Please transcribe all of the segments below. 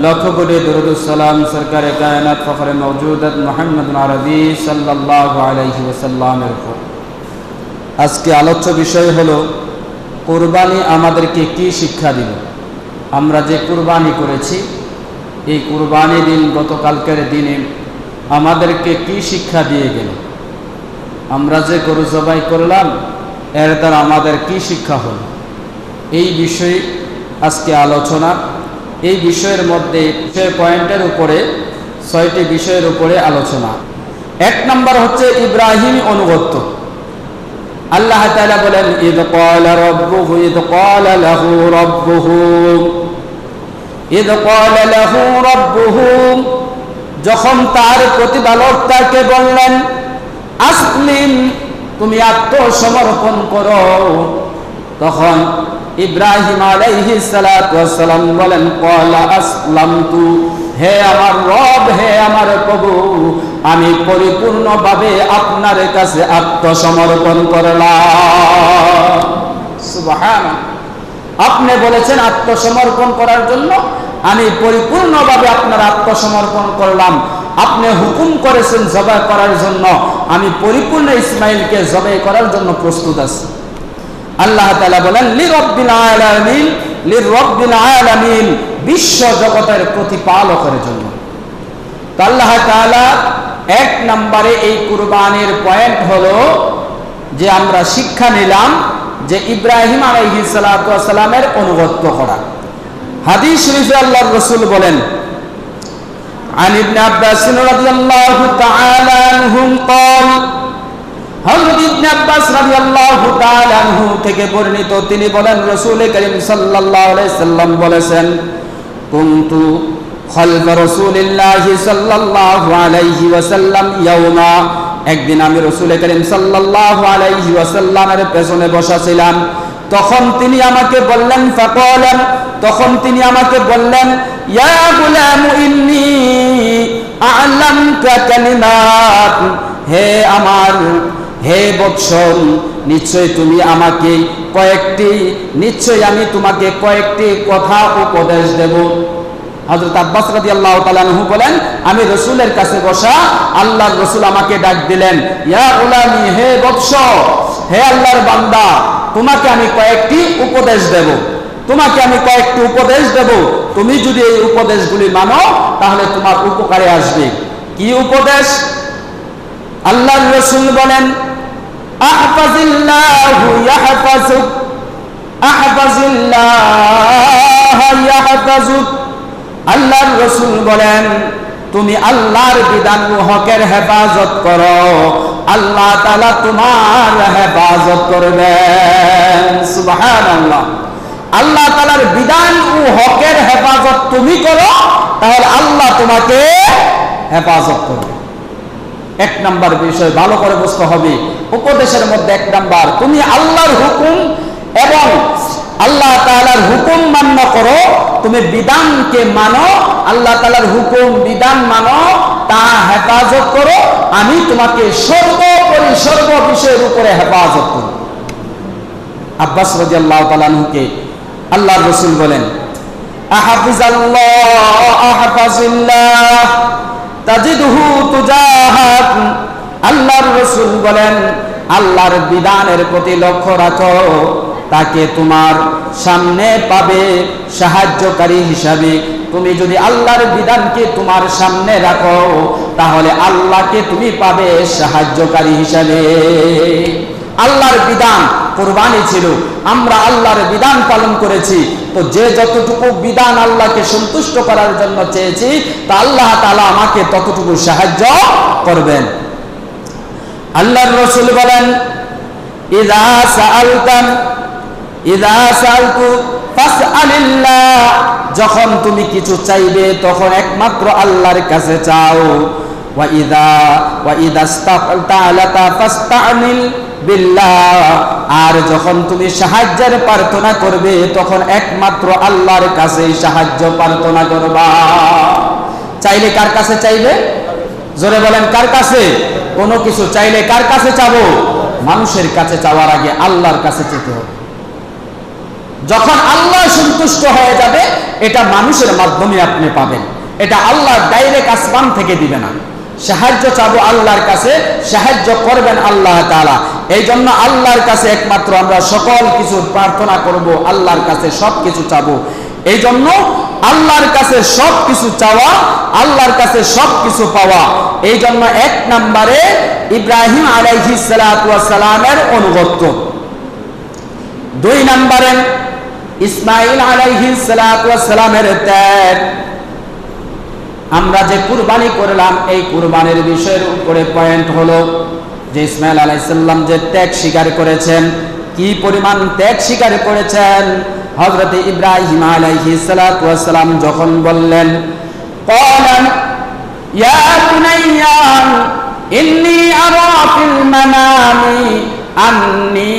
लाखों कोटि दुरूद सलाम सरकार कायनात फखरे मौजूदत मुहम्मद अरबी सल्लल्लाहु अलैहि वसल्लमेर উপর। আজকে আলোচ্য বিষয় হলো কুরবানি আমাদেরকে কি শিক্ষা দিল। আমরা যে কুরবানি করেছি এই কুরবানি দিন গতকালকের দিনে আমাদেরকে কি শিক্ষা দিয়ে গেল। আমরা যে গরু জবাই করলাম এর দ্বারা আমাদের কি শিক্ষা হলো, এই বিষয়ে আজকে আলোচনা। এই বিষয়ের মধ্যে 6 পয়েন্টের উপরে 6টি বিষয়ের উপরে আলোচনা। 1 নম্বর হচ্ছে ইব্রাহিম অনুগত্য। আল্লাহ তাআলা বলেন ইদ ক্বালা রাব্বুহু যখন তার প্রতিপালক তাকে বললেন আসলিম তুমি আত্মসমর্পণ করো, তখন ইব্রাহিম আলাইহিস সালাতু ওয়াস সালাম বলেন ক্বালা আসলামতু, হে আমার রব, হে আমার প্রভু, আমি পরিপূর্ণভাবে আপনার কাছে আত্মসমর্পণ করলাম। সুবহানাল্লাহ, আপনি বলেছেন আত্মসমর্পণ করার জন্য, আমি পরিপূর্ণভাবে আপনার আত্মসমর্পণ করলাম। আপনি হুকুম করেছেন জবাই করার জন্য, আমি পরিপূর্ণ ইসমাইলকে জবাই করার জন্য প্রস্তুত আছি। আল্লাহ তাআলা বলেন লিরব্বিল আলামিন, বিশ্ব জগতের প্রতিপালকের জন্য। তো আল্লাহ তাআলা 1 নম্বরে এই কুরবানির পয়েন্ট হলো যে আমরা শিক্ষা নিলাম যে ইব্রাহিম আলাইহিস সালাতু ওয়াস সালামের অনুগত্য করা। হাদিস শরীফে আল্লাহর রাসূল বলেন عن ابن عباس رضي الله تعالى عنهم قال, হযরত ইবনে আব্বাস রাদিয়াল্লাহু তাআলা আনহু থেকে বর্ণিত, তিনি বলেন রাসূল করিম সাল্লাল্লাহু আলাইহি সাল্লাম বলেছেন কুনতু খালফা রাসূলিল্লাহি সাল্লাল্লাহু আলাইহি ওয়াসাল্লাম ইয়াওমা, একদিন আমি রাসূল করিম সাল্লাল্লাহু আলাইহি ওয়াসাল্লামের পেছনে বসা ছিলাম। তখন তিনি আমাকে বললেন ফাকালান, তখন তিনি আমাকে বললেন ইয়া গুলাম ইন্নী আ'লামকা কালিমাত, হে বৎস, নিশ্চয় আমি তোমাকে কয়েকটি কথা উপদেশ দেব। হযরত আব্বাস রাদিয়াল্লাহু তাআলা আনহু বলেন আমি রাসূলের কাছে বসা, আল্লাহর রাসূল আমাকে ডাক দিলেন ইয়া গুলামি, হে বৎস, হে আল্লাহর বান্দা, তোমাকে আমি কয়েকটি উপদেশ দেব, তুমি যদি এই উপদেশগুলি মানো তাহলে তোমার উপকারে আসবে। কি উপদেশ? আল্লাহর রাসূল বলেন আহফাজিল্লাহু ইয়াহফাজুক, আল্লাহর রাসূল বলেন তুমি আল্লাহর বিধান ও হকের হেফাজত করো, আল্লাহ তাআলা তোমার হেফাজত করবেন। সুবহানাল্লাহ, আল্লাহ তাআলার বিধান ও হকের হেফাজত তুমি করো, তাহলে আল্লাহ তোমাকে হেফাজত করবে। 1 নম্বর বিষয় ভালো করে বুঝতে হবে। উপদেশের মধ্যে 1 নম্বর, তুমি আল্লাহর হুকুম এবং আল্লাহ তাআলার হুকুম মান্য করো, তুমি বিধানকে মানো, আল্লাহ তাআলার হুকুম বিধান মানো, তা হেফাজত করো, আমি তোমাকে সর্বোপরি সর্ব বিষয়ের উপরে হেফাজত করব। আব্বাস রাদিয়াল্লাহু তাআলা আনহুকে আল্লাহর রাসূল বলেন আহফাজিল্লাহ তাজিদহু তুজাহাক, আল্লাহর রাসূল বলেন আল্লাহর বিধানের প্রতি লক্ষ্য রাখো, তাকে তোমার সামনে পাবে সাহায্যকারী হিসাবে। তুমি যদি আল্লাহর বিধানকে তোমার সামনে রাখো তাহলে আল্লাহকে তুমি পাবে সাহায্যকারী হিসাবে। আল্লাহর বিধান কুরবানি ছিল, আমরা আল্লাহর বিধান পালন করেছি, তো যে যতটুকু বিধান আল্লাহকে সন্তুষ্ট করার জন্য চেয়েছি তা আল্লাহ তাআলা আমাকে ততটুকু সাহায্য করবেন। আল্লাহর রাসূল বলেন ইযা সাআলতু ফাসআলিল্লাহ, যখন তুমি কিছু চাইবে তখন একমাত্র আল্লাহর কাছে চাও। ওয়া ইযা ইসতাআলতা ফাসতা'নিল বিল্লাহ, আর যখন তুমি সাহায্যের প্রার্থনা করবে তখন একমাত্র আল্লাহর কাছে সাহায্য প্রার্থনা করবা। চাইলে কার কাছে চাইবে? জোরে বলেন কার কাছে? কোনো কিছু চাইলে কার কাছে চাবো? মানুষের কাছে চাওয়ার আগে আল্লাহর কাছে চেতে হবে। যখন আল্লাহ সন্তুষ্ট হয়ে যাবে, এটা মানুষের মাধ্যমে আপনি পাবেন, এটা আল্লাহ ডাইরেক্ট আসমান থেকে দিবে না। সাহায্য চাবো আল্লাহর কাছে, সাহায্য করবেন আল্লাহ তাআলা। এই জন্য আল্লাহর কাছে একমাত্র আমরা সকল কিছু প্রার্থনা করব, আল্লাহর কাছে সব কিছু চাবো। এই জন্য আল্লাহর কাছে সব কিছু চাওয়া, আল্লাহর কাছে সব কিছু পাওয়া। এই জন্য এক নম্বরে ইব্রাহিম আলাইহিস সালাতু ওয়াস সালামের অনুগত্য, দুই নম্বরে ইসমাঈল আলাইহিস সালাতু ওয়াস সালামের ত্যাগ। আমরা যে কুরবানি করলাম, এই কুরবানির বিষয়ের উপরে পয়েন্ট হলো যে ইসমাঈল আলাইহিস সালাম যে ত্যাগ স্বীকার করেছেন, কি পরিমাণ ত্যাগ স্বীকার করেছেন। হযরত ইব্রাহিম আলাইহিস সালাতু ওয়াস সালাম যখন বললেন, ক্বালা ইয়া বুনাইয়া ইন্নী আরা ফিল মানামি আন্নী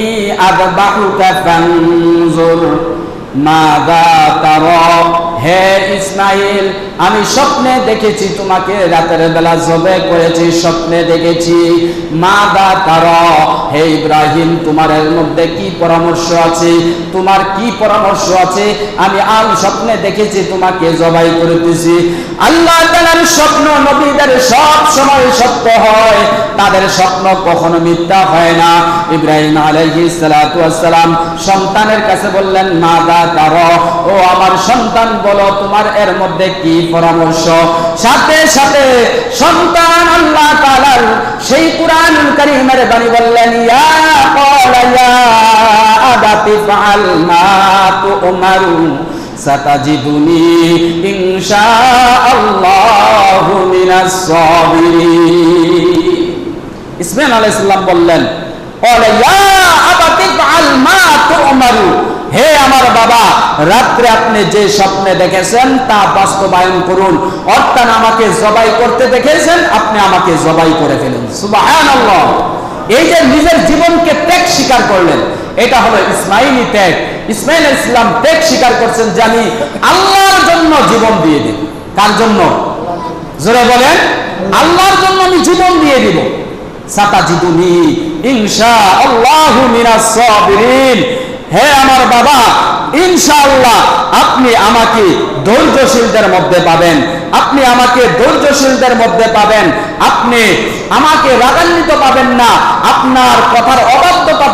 আযবাহুকা ফানজুর মাযা তারা। হে ইসমাইল, আমি স্বপ্নে দেখেছি তোমাকে রাতের বেলা জবে করেছি, স্বপ্নে দেখেছি। মাযা তারা, হে ইব্রাহিম, তোমার এর মধ্যে কি পরামর্শ আছে, তোমার কি পরামর্শ আছে? আমি স্বপ্নে দেখেছি তোমাকে জবাই করতেছি। আল্লাহ তাআলার স্বপ্ন নবীদের সব সময় সত্য হয়, তাদের স্বপ্ন কখনো মিথ্যা হয় না। ইব্রাহিম আলাইহিস সালাতু ওয়াস সালাম সন্তানের কাছে বললেন, মাযা তারা, ও আমার সন্তান, বলো তোমার এর মধ্যে কি পরামর্শ। সাথে সাথে সন্তান আল্লাহ তাআলার সেই কুরআনুল কারীমের বাণী বললেন, ইয়া ক্বালা ইয়া আবাতি ফাআল মা তু'মারু সাতাজিদুনি ইনশাআল্লাহু মিনাস সাবিরিন। ইসমাঈল আলাইহিস সালাম বললেন, ক্বালা ইয়া আবাতি ফাআল মা তু'মারু, হে আমার বাবা, রাত্রে আপনি যে স্বপ্নে দেখেছেন তা বাস্তবায়ন করুন। অর্থাৎ আমাকে জবাই করতে দেখেছেন, আপনি আমাকে জবাই করে ফেলুন। সুবহানাল্লাহ। এই যে নিজের জীবনকে ত্যাগ স্বীকার করলেন, এটা হলো ইসমাইলি ত্যাগ। ইসমাঈল আলাইহিস সালাম ত্যাগ স্বীকার করছেন যে আমি আল্লাহর জন্য জীবন দিয়ে দেব। কার জন্য? জোরে বলেন, আল্লাহর জন্য আমি জীবন দিয়ে দিব। সাতাজিদুনি ইনশাআল্লাহু মিনাস সাবিরিন, হে আমার বাবা, ইনশাআল্লাহ আপনি আমাকে ধৈর্যশীলদের মধ্যে পাবেন, আপনি আমাকে ধৈর্যশীলদের মধ্যে পাবেন। আপনি আমাকে রাগান্বিত পাবেন না, আপনার কথার অবাধ্যতা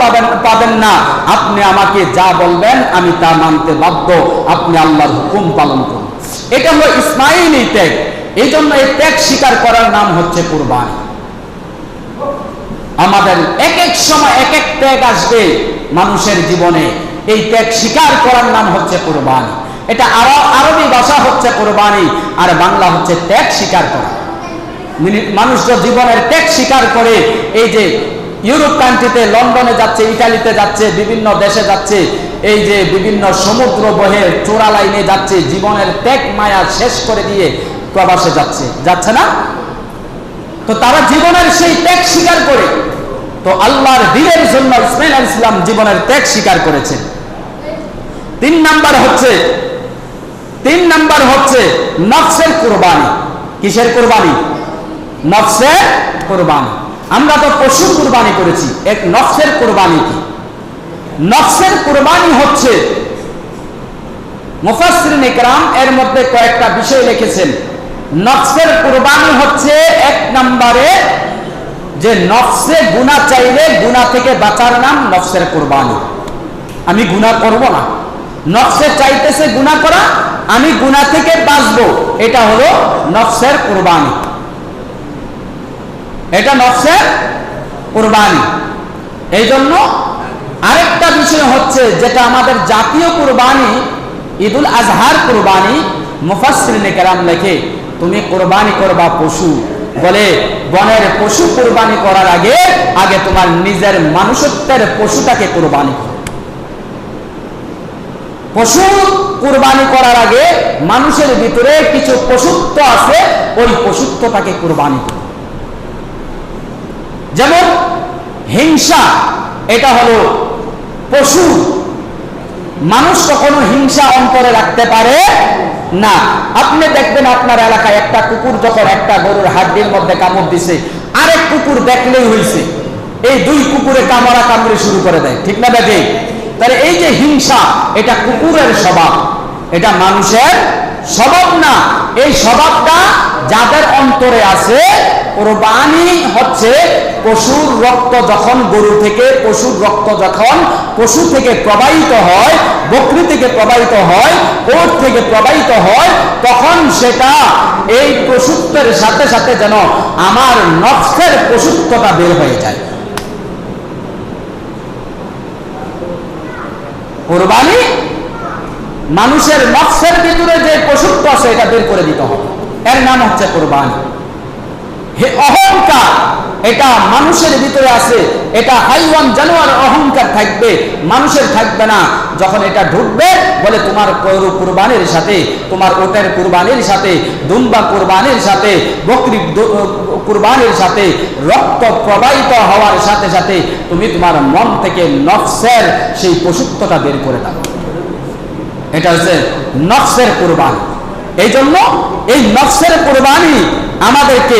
পাবেন না। আপনি আমাকে যা বলবেন আমি তা মানতে বাধ্য, আপনি আল্লাহর হুকুম পালন করুন। এটা হলো ইসমাঈলি ত্যাগ। এই জন্য এই ত্যাগ স্বীকার করার নাম হচ্ছে কুরবানি। আমাদের এক এক সময় এক এক ত্যাগ আসবে মানুষের জীবনে, এই ত্যাগ স্বীকার করার নাম হচ্ছে কুরবানি। এটা আরবি ভাষা হচ্ছে কুরবানি, আর বাংলা হচ্ছে ত্যাগ স্বীকার করা। মানুষ যে জীবনের ত্যাগ স্বীকার করে, এই যে ইউরোপ কান্ট্রিতে, লন্ডনে যাচ্ছে, ইটালিতে যাচ্ছে, বিভিন্ন দেশে যাচ্ছে, এই যে বিভিন্ন সমুদ্র বহে চোরা লাইনে যাচ্ছে, জীবনের ত্যাগ মায়া শেষ করে দিয়ে প্রবাসে যাচ্ছে না? তো তারা জীবনের সেই ত্যাগ স্বীকার করে, তো আল্লাহর দ্বীনের জন্য ইসমাঈল আলাইহিস সালাম জীবনের ত্যাগ স্বীকার করেছেন। তিন নাম্বার হচ্ছে নফসের কুরবানি। কিসের কুরবানি? নফসের কুরবানি। আমরা তো পশু কুরবানি করেছি, এক নফসের কুরবানি কি? নফসের কুরবানি হচ্ছে, মুফাসসিরিন ইকরাম এর মধ্যে কয়েকটা বিষয় লিখেছেন। নফসের কুরবানি হচ্ছে এক নম্বরে যে নফসে গুনাহ চাইলে গুনাহ থেকে বাঁচার নাম নফসের কুরবানি। আমি গুনাহ করব না, নফসে চাইতেছে গুনাহ করা, আমি গুনাহ থেকে বাঁচবো, এটা হলো নফসের কুরবানি। এটা নফসের কুরবানি। এই জন্য আরেকটা বিষয় হচ্ছে যেটা আমাদের জাতীয় কুরবানি, ঈদুল আজহার কুরবানি। মুফাসসিরিন কেরাম লেখে, তুমি কুরবানি করবা পশু, বলে বনের পশু কুরবানি করার আগে তোমার নিজের মানুষত্বের পশুটাকে কুরবানি করো। পশু কুরবানি করার আগে মানুষের ভিতরে কিছু পশুত্ব আছে, ওই পশুত্বটাকে কুরবানি করো। যেমন হিংসা, এটা হলো পশু। মানুষ কখনো হিংসা অন্তরে রাখতে পারে না। আপনি দেখবেন আপনার এলাকায় একটা কুকুর যখন একটা গরুর হাড্ডির মধ্যে কামড় দিছে, আরেক কুকুর দেখলেই হইছে, এই দুই কুকুরে কামড়াকামড়ি শুরু করে দেয়, ঠিক না? দেখে তাহলে এই যে হিংসা, এটা কুকুরের স্বভাব, এটা মানুষের স্বভাব না। এই স্বভাবটা যাদের অন্তরে আছে, কুরবানি হচ্ছে পশুর রক্ত যখন গরু থেকে, পশুর রক্ত যখন পশু থেকে প্রবাহিত হয়, বকরি থেকে প্রবাহিত হয়, ওট থেকে প্রবাহিত হয়, তখন সেটা এই পশুত্বের সাথে সাথে যেন আমার নফসের পশুত্বটা বের হয়ে যায়। কুরবানি মানুষের নফসের ভিতরে যে পশুত্ব আছে এটা বের করে দিতে হবে, এর নাম হচ্ছে কুরবানি। হে অহংকার, এটা মানুষের ভিতরে আছে, এটা হাইওয়ান জানোয়ার অহংকার থাকবে, মানুষের থাকবে না। যখন এটা ঢুকবে, বলে তোমার গরু কুরবানির সাথে, তোমার ওটের কুরবানির সাথে, দুম্বা কুরবানির সাথে, বকরি কুরবানির সাথে রক্ত প্রবাহিত হওয়ার সাথে সাথে তুমি তোমার মন থেকে নফসের সেই পশুত্বটা বের করে দাও। এটা হচ্ছে নফসের কুরবানি। এই জন্য এই নফসের কুরবানি আমাদেরকে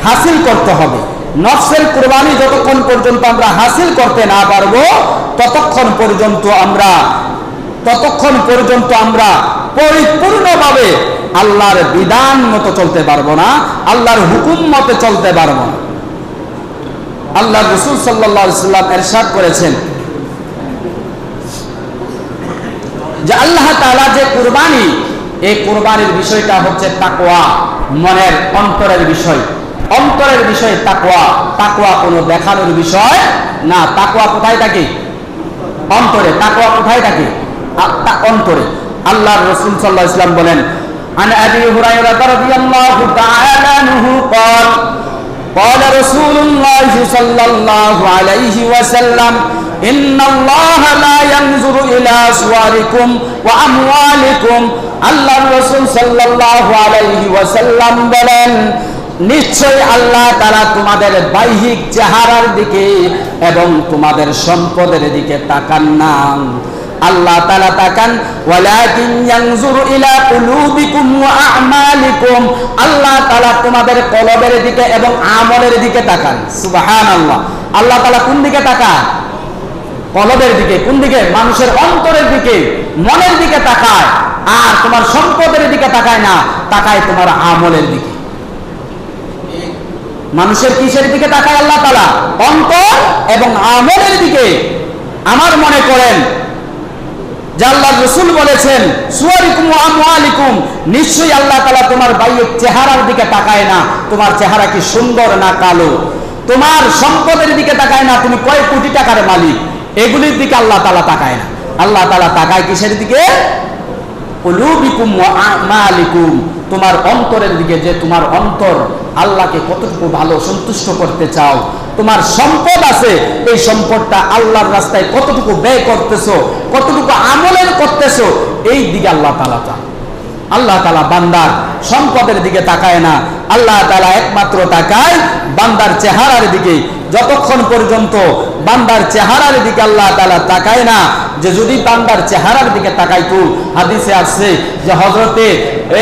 হাসিল করতে হবে। নফসের কুরবানি যতক্ষণ পর্যন্ত আমরা হাসিল করতে না পারবো, ততক্ষণ পর্যন্ত আমরা পরিপূর্ণভাবে আল্লাহর বিধান মতো চলতে পারবো না, আল্লাহর হুকুম মতে চলতে পারবো না। আল্লাহ রাসূল সাল্লাল্লাহু আলাইহি ওয়াসাল্লাম ইরশাদ করেছেন যে আল্লাহ তাআলা যে কুরবানি, এই কুরবানির বিষয়টা হচ্ছে তাকওয়া, মনের অন্তরের বিষয়। অন্তরের বিষয় তাকওয়া। তাকওয়া কোনো দেখানোর বিষয় না। তাকওয়া কোথায় থাকে? অন্তরে। তাকওয়া কোথায় থাকে? অন্তরে। আল্লাহর রাসূল সাল্লাল্লাহু আলাইহি ওয়াসাল্লাম বলেন, আন আবি হুরায়রা রাদিয়াল্লাহু তাআলা আনহু قال قال رسول الله صلى الله عليه وسلم إن الله لا ينظر إلى صوركم وأموالكم। আল্লাহর রাসূল সাল্লাল্লাহু আলাইহি ওয়াসাল্লাম বলেন, নিশ্চয় আল্লাহ তাআলা তোমাদের বাহ্যিক চেহারার দিকে এবং তোমাদের সম্পদের দিকে তাকান না। আল্লাহ তাআলা তাকান ওয়ালাকিন ইয়ানজুরু ইলা কুলুবিকুম ওয়া আ'মালিকুম। আল্লাহ তাআলা তোমাদের কলবের দিকে এবং আমলের দিকে তাকান। সুবহানাল্লাহ। আল্লাহ তাআলা কোন দিকে তাকান? কলবের দিকে। কোন দিকে? মানুষের অন্তরের দিকে, মনের দিকে তাকায়। আর তোমার সম্পদের দিকে তাকায় না, তাকায় তোমার আমলের দিকে। মানুষের কিসের দিকে তাকায় আল্লাহ তাআলা? অন্তর এবং আমলের দিকে। আমার মনে করেন যে আল্লাহর রাসূল বলেছেন, সুওয়ারিকুম ওয়া আমওয়ালিকুম, নিশ্চয়ই আল্লাহ তাআলা তোমার বাহ্যিক চেহারার দিকে তাকায় না, তোমার চেহারা কি সুন্দর না কালো। তোমার সম্পদের দিকে তাকায় না, তুমি কয় কোটি টাকার মালিক, এগুলির দিকে আল্লাহ তাআলা তাকায় না। আল্লাহ তাআলা তাকায় কিসের দিকে? কুলুবিকুম ওয়া আমালিকুম, তোমার অন্তরের দিকে। যে তোমার অন্তর আল্লাহকে কতটুকু ভালো সন্তুষ্ট করতে চাও। তোমার সম্পদ আছে, এই সম্পদটা আল্লাহর রাস্তায় কতটুকু ব্যয় করতেছো, কতটুকু আমলের করতেছো, এই দিকে আল্লাহ তাআলা চান। আল্লাহ তাআলা বান্দার সম্পদের দিকে তাকায় না, আল্লাহ তাআলা একমাত্র তাকায় বান্দার চেহারার দিকে। যতক্ষণ পর্যন্ত বান্দার চেহারার দিকে আল্লাহ তাআলা তাকায় না, যে যদি বান্দার চেহারার দিকে তাকাইতো, হাদিসে আসছে যে হযরতে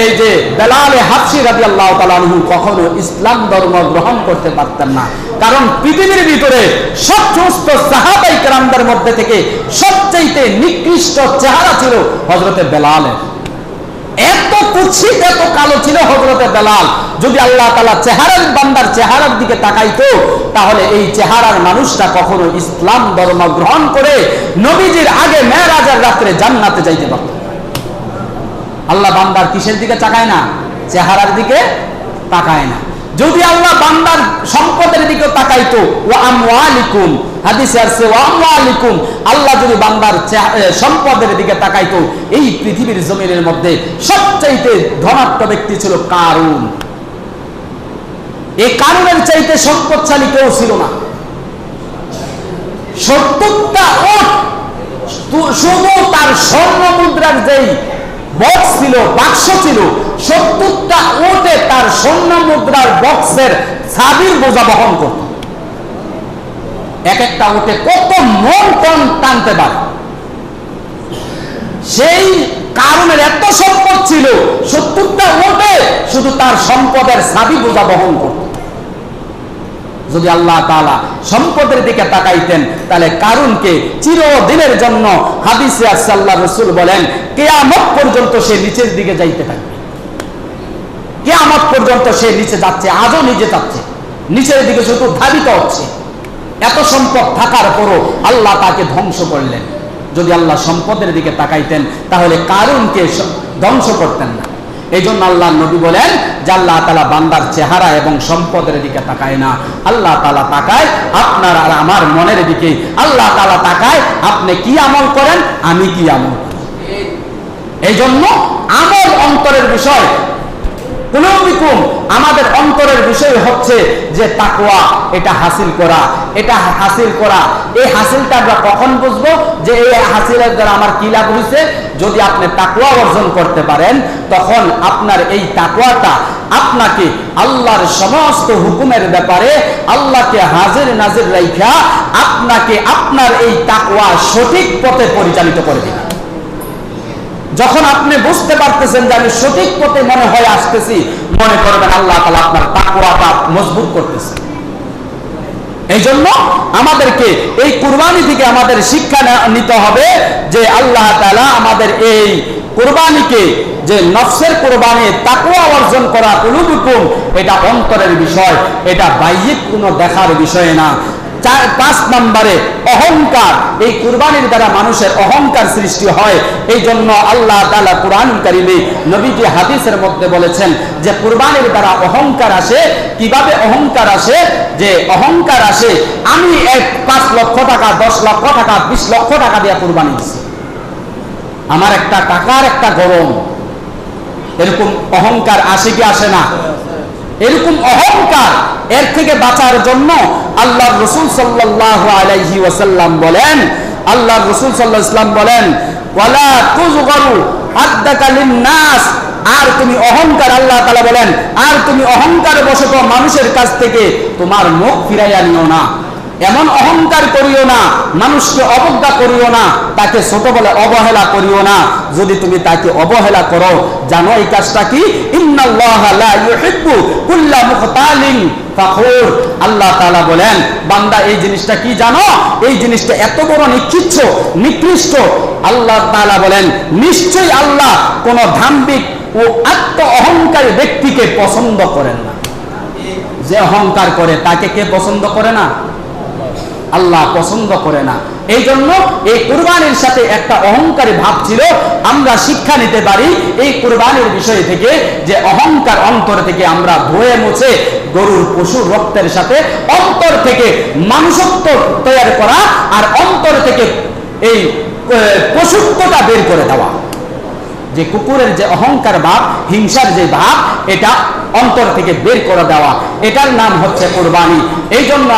এই যে বেলাল হাবশী রাদিয়াল্লাহু তাআলা আনহু কখনো ইসলাম ধর্ম গ্রহণ করতে পারতেন না। কারণ পৃথিবীর ভিতরে সমস্ত সাহাবায়ে কেরামদের মধ্যে থেকে সবচেয়ে নিকৃষ্ট চেহারা ছিল হযরতে বেলালের। এত কুৎসিত, এত কালো ছিল হযরতে বেলাল। যদি আল্লাহ তাআলা চেহারার বান্দার চেহারার দিকে তাকাইতো, তাহলে এই চেহারার মানুষটা কখনো ইসলাম ধর্ম গ্রহণ করে নবীজির আগে মেরাজের রাতে জান্নাতে যাইতে পারত। আল্লাহ বান্দার কিসের দিকে তাকায় না? চেহারার দিকে তাকায় না। যদি আল্লাহ বান্দার সম্পদের দিকে তাকাইতো, ওয়া আমওয়ালিকুম, হাদিসে আছে ওয়া আমওয়ালিকুম, আল্লাহ যদি বান্দার সম্পদের দিকে তাকাইতো, এই পৃথিবীর জমিনের মধ্যে সবচাইতে ধনাঢ্য ব্যক্তি ছিল কারুন। এই কারুনের চাইতে সম্পদশালী কেউ ছিল না। 70টা ওট, শুধু তার স্বর্ণ মুদ্রার যেই বক্স ছিল, বাক্স ছিল, 70টা ওটে তার স্বর্ণ মুদ্রার বক্সের চাবির বোঝা বহন করত। এক একটা ওটে কত মন টন টানতে পারে। সেই কারণের এত সম্পদ ছিল, 70টা ওটে শুধু তার সম্পদের চাবি বোঝা বহন করত। যদি আল্লাহ তাআলা সম্পদের দিকে তাকাইতেন তাহলে কারুনকে চিরদিনের জন্য হাদিসে আছে আল্লাহ রাসূল বলেন কিয়ামত পর্যন্ত সে নিচের দিকে যাইতে থাকবে। কিয়ামত পর্যন্ত সে নিচে যাচ্ছে, আজও নিচে যাচ্ছে, নিচের দিকে শুধু ধাবিত হচ্ছে। এত সম্পদ থাকার পরও আল্লাহ তাকে ধ্বংস করলেন। যদি আল্লাহ সম্পদের দিকে তাকাইতেন তাহলে কারুনকে ধ্বংস করতেন না। এই জন্য আল্লাহ নবী বলেন যে আল্লাহ তাআলা বান্দার চেহারা এবং সম্পদের দিকে তাকায় না, আল্লাহ তাআলা তাকায় আপনার আর আমার মনের দিকে। আল্লাহ তাআলা তাকায় আপনি কি আমল করেন, আমি কি আমল করি। এই জন্য আমল অন্তরের বিষয়, কুলুবিকুম আমাদের অন্তরের বিষয় হচ্ছে যে তাকওয়া, এটা হাসিল করা, এটা হাসিল করা। এই হাসিলটা আমরা কখন বুঝবো যে এই হাসিলের দ্বারা আমার কি লাভ হয়েছে? যদি আপনি তাকওয়া অর্জন করতে পারেন তখন আপনার এই তাকওয়াটা আপনাকে আল্লাহর সমস্ত হুকুমের ব্যাপারে আল্লাহকে হাজির নাজির রাইখা আপনাকে আপনার এই তাকওয়া সঠিক পথে পরিচালিত করে দিবে। যখন আপনি বুঝতে পারতেছেন যে আমি সঠিক পথে মনে হয় আসতেছি, মনে করবেন আল্লাহ তাআলা আপনার তাকওয়াটা মজবুত করতেছে। এই জন্য আমাদেরকে এই কুরবানি থেকে আমাদের শিক্ষা নিতে হবে যে আল্লাহ তাআলা আমাদের এই কুরবানিকে, যে নফসের কুরবানি, তাকওয়া অর্জন করা, কুলুবিকুম, এটা অন্তরের বিষয়, এটা বাহ্যিক কোনো দেখার বিষয় না। 5 নম্বরে অহংকার। এই কুরবানির দ্বারা মানুষের অহংকার সৃষ্টি হয়। এই জন্য আল্লাহ তাআলা কুরআনুল কারীমে নবীজি হাদিসের মধ্যে বলেছেন যে কুরবানির দ্বারা অহংকার আসে। কিভাবে অহংকার আসে? যে অহংকার আসে আমি 5 লক্ষ টাকা, 10 লক্ষ টাকা, 20 লক্ষ টাকা দিয়ে কুরবানি দিচ্ছি, আমার একটা টাকার একটা গরম। এরকম অহংকার আসে কি আসে না? এরকম অহংকার, এর থেকে বাঁচার জন্য আল্লাহর রাসূল সাল্লাল্লাহু আলাইহি ওয়াসাল্লাম বলেন, আল্লাহর রাসূল সাল্লাল্লাহু আলাইহি ওয়াসাল্লাম বলেন ওয়ালা তুযগরু হাদ্দাকা লিন-নাস। আর তুমি অহংকার, আল্লাহ তাআলা বলেন, আর তুমি অহংকার বশত মানুষের কাছ থেকে তোমার মুখ ফিরাইয়া নিও না। এমন অহংকার করিও না, মানুষকে অবজ্ঞা করিও না, তাকে ছোট বলে অবহেলা করিও না। যদি তুমি তাকে অবহেলা করো, জানো এই কাজটা কি? ইন্নাল্লাহা লা ইউহিব্বু কুল্লা মুখতালিন ফাখুর। আল্লাহ তাআলা বলেন বান্দা এই জিনিসটা কি জানো? এই জিনিসটা এত বড় নিকৃষ্ট। আল্লাহ তাআলা বলেন নিশ্চয়ই আল্লাহ কোন ধাম্বিক ও আত্ম অহংকারী ব্যক্তিকে পছন্দ করেন না। যে অহংকার করে তাকে কে পছন্দ করে না? আল্লাহ পছন্দ করে না। এই জন্য এই কুরবানির সাথে একটা অহংকারী ভাব ছিল। আমরা শিক্ষা নিতে পারি এই কুরবানির বিষয় থেকে যে অহংকার অন্তর থেকে আমরা ধুয়ে মুছে গরুর পশুর রক্তের সাথে অন্তর থেকে মানুষত্ব তৈরি করা আর অন্তর থেকে এই পশুত্বটা বের করে দেওয়া। যে কুকুরের যে অহংকার ভাব, হিংসার যে ভাব, এটা অন্তর থেকে বের করে দেওয়া, এটার নাম হচ্ছে কুরবানি। এই জন্য